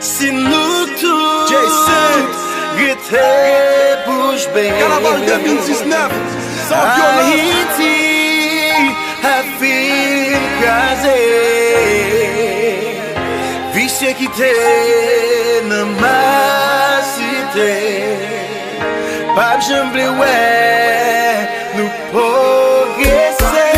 Si nous tous Rete bouche bée Carnaval 2019 sans violence. Haïti a fin krasé Vicieux qui t'est dans ma cité Pas j'aime ouais nous progresser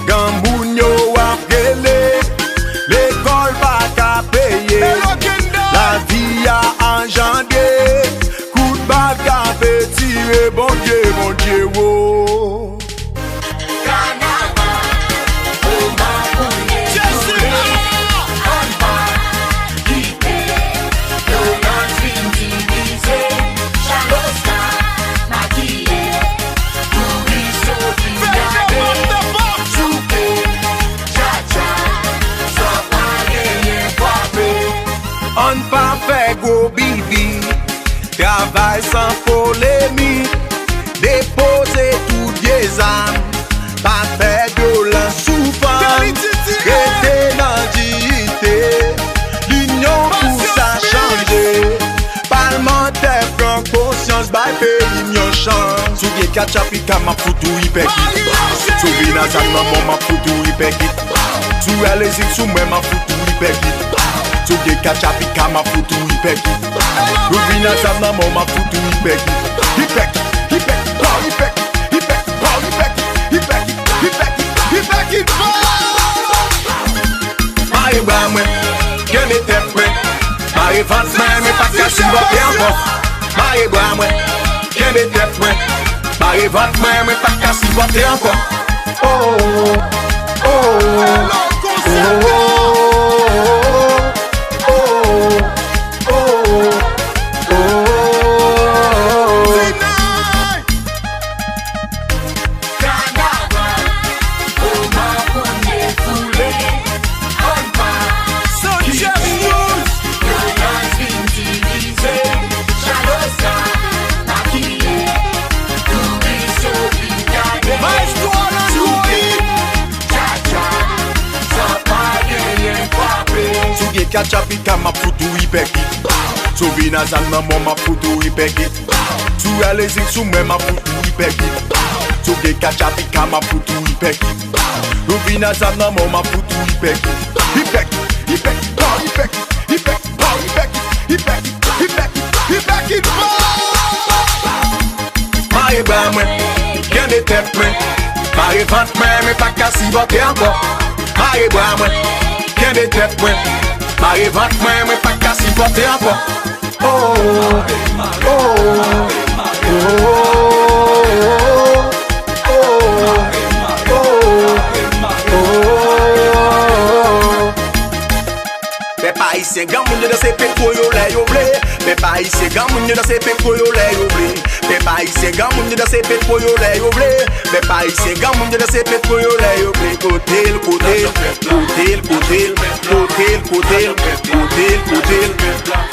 Gamboun yo ap gele, l'école pa ka paye, la vie a engendré, coup de balle ka pe tire, bon Dieu, oh. On pas fait gros bibi, travail sans polémique, déposer tout des âmes, pas faire violence souvent, rester dans dignité, l'union pour ça changer, parlementaire prend conscience, by pays mieux chance, sous les quatre chapitres ma foutu hyper kit, sous Vinazan maman ma foutu hyper kit, sous Alexis sous moi ma foutu hyper kit. So ye catch up it, come a foot to Ipek. Rubina Sama Mama foot to Ipek. Ipek. My Bramwe, get me temple. My fans, my Pakasi, what they are. My Bramwe, get me temple. My fans, my Pakasi, what they are. Catch up it, come up to Ipek. So Vinazan maman foot to Ipek. To Alexis sous moi ma foot to Ipek. So get catch up it, come up to Ipek. Vinazan maman foot to Ipek. Ipek. My Bramwe, get me temple. My vente me pas cassi voter encore. My Bramwe, get me temple. My vente me pas cassi voter encore. Pe pa isen gan moun de se pe koyo le yo ble. Pe pa isen gan moun de se pe koyo le yo ble. Pe pa isen gan moun de se pe koyo le yo ble. Pe pa isen gan moun de se pe koyo le yo ble. Kotel.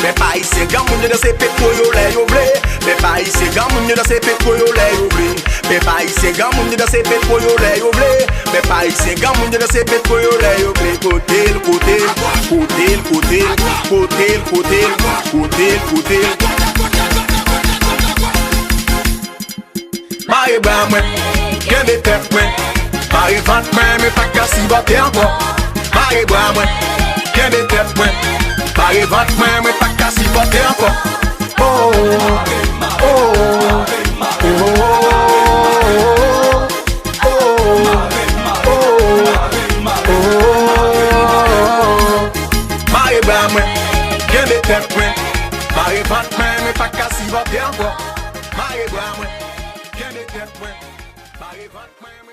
Pe pa isen gan moun de se pe koyo le yo ble. Pe pa isen gan moun de se pe koyo le yo ble. Pe pa isen gan moun de se pe koyo le yo ble. Pe pa isen gan moun de se pe koyo le yo ble. Kotel. My Bramwe, get me temple. My vente me pas cassi voter encore. My Bramwe, get me temple. My vente me pas cassi voter encore. My Bramwe, get me temple. My vente me pas cassi voter encore. My Bramwe, get me temple. My vente